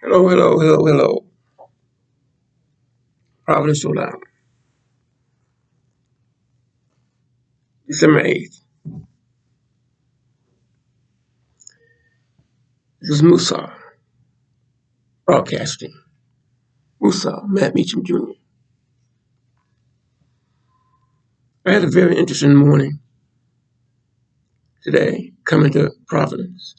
Hello, hello, hello, hello. Providence, Rhode Island, December 8th. This is MUSAU Broadcasting. MUSAU Matt Meacham Jr. I had a very interesting morning today coming to Providence.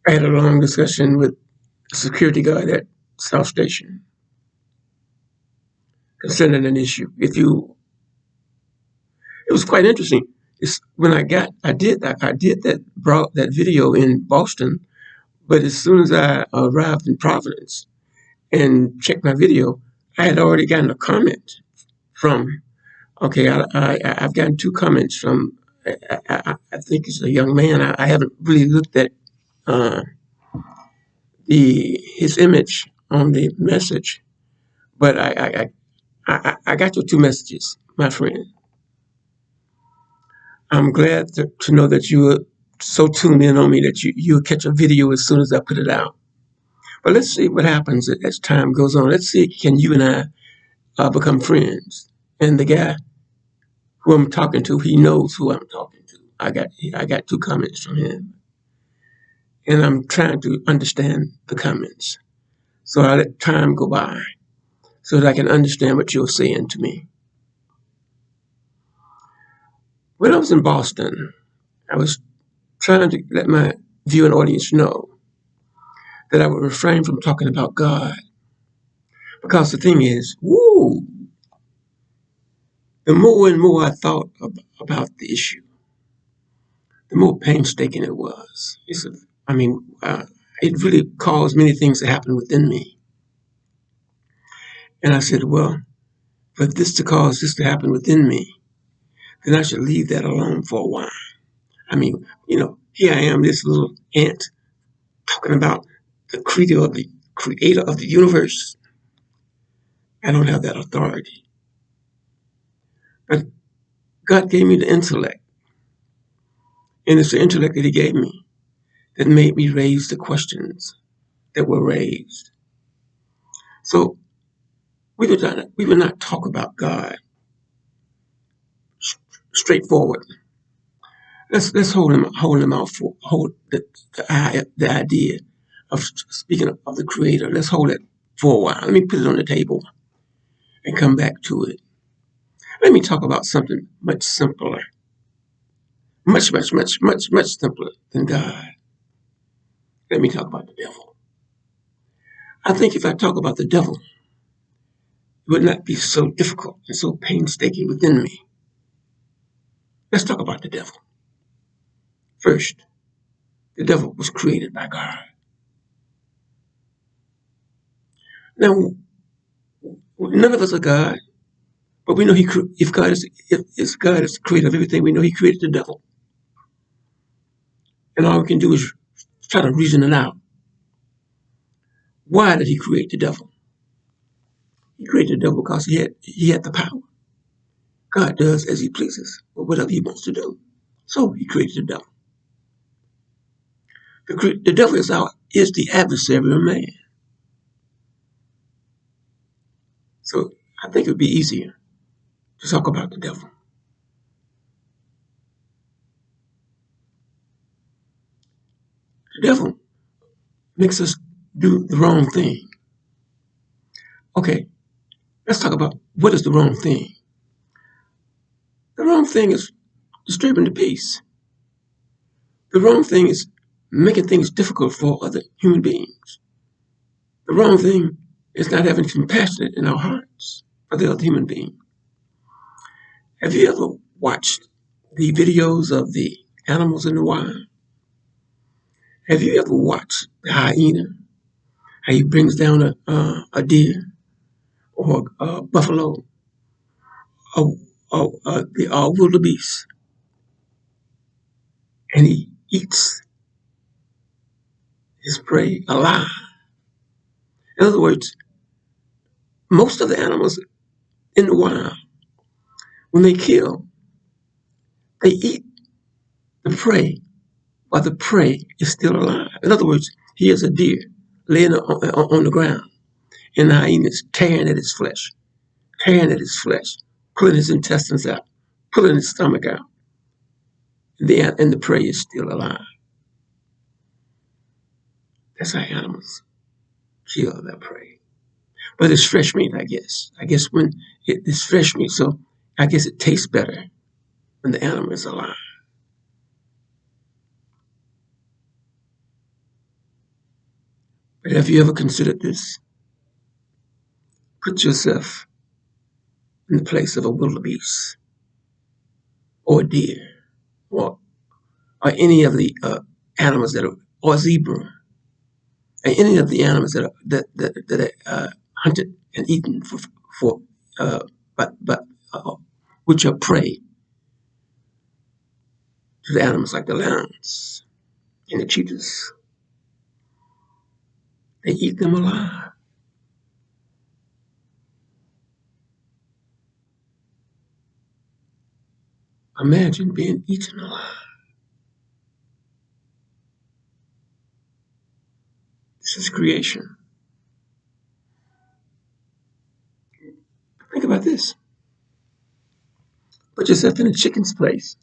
I had a long discussion with a security guard at South Station concerning an issue. It was quite interesting. When brought that video in Boston, but as soon as I arrived in Providence and checked my video, I had already gotten a comment from. Okay, I've gotten two comments from. I think it's a young man. I haven't really looked at uh, the his image on the message, but I got your two messages, my friend. I'm glad to know that you were so tuned in on me that you'll catch a video as soon as I put it out. But let's see what happens as time goes on. Let's see, can you and I become friends? And the guy who I'm talking to, he knows who I'm talking to. I got two comments from him, and I'm trying to understand the comments. So I let time go by so that I can understand what you're saying to me. When I was in Boston, I was trying to let my viewing audience know that I would refrain from talking about God. Because the thing is, the more and more I thought about the issue, the more painstaking it was. It really caused many things to happen within me. And I said, well, for this to cause this to happen within me, then I should leave that alone for a while. Here I am, this little ant, talking about the creator of the universe. I don't have that authority. But God gave me the intellect. And it's the intellect that He gave me that made me raise the questions that were raised. So we would not talk about God straightforward. Let's hold the idea of speaking of the Creator. Let's hold it for a while. Let me put it on the table and come back to it. Let me talk about something much simpler, much, much, much, much, much simpler than God. Let me talk about the devil. I think if I talk about the devil, it would not be so difficult and so painstaking within me. Let's talk about the devil. First, the devil was created by God. Now, none of us are God, but we know if God is the creator of everything, we know He created the devil, and all we can do is try to reason it out. Why did He create the devil? He created the devil because he had the power. God does as He pleases, or whatever He wants to do. So He created the devil. The devil is the adversary of man. So I think it would be easier to talk about the devil. The devil makes us do the wrong thing. Okay, let's talk about what is the wrong thing. The wrong thing is disturbing the peace. The wrong thing is making things difficult for other human beings. The wrong thing is not having compassion in our hearts for the other human being. Have you ever watched the videos of the animals in the wild? Have you ever watched the hyena, how he brings down a deer or a buffalo or, the wildebeest, and he eats his prey alive? In other words, most of the animals in the wild, when they kill, they eat the prey while the prey is still alive. In other words, here's a deer laying on the ground, and the hyena is tearing at his flesh, pulling his intestines out, pulling his stomach out, and the prey is still alive. That's how animals kill their prey. But it's fresh meat, I guess. I guess when it's fresh meat, so I guess it tastes better when the animal is alive. But have you ever considered this? Put yourself in the place of a wildebeest or a deer or any of the animals that are, or zebra, or any of the animals that are hunted and eaten for but which are prey to the animals like the lions and the cheetahs. They eat them alive. Imagine being eaten alive. This is creation. Think about this. Put yourself in a chicken's place.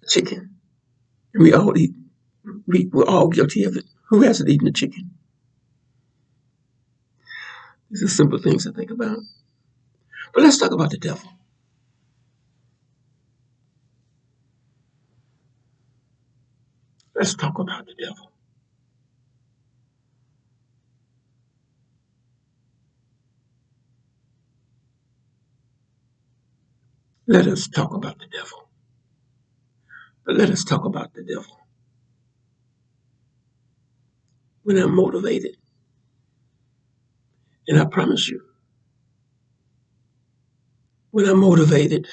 A chicken. And we all eat. We're all guilty of it. Who hasn't eaten a chicken? These are simple things to think about. But let's talk about the devil. Let's talk about the devil. Let us talk about the devil. But let us talk about the devil. When I'm motivated, and I promise you, when I'm motivated,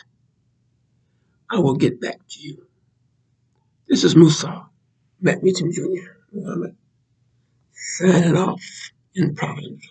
I will get back to you. This is MUSAU MattmeachamJR. Signing off in Providence.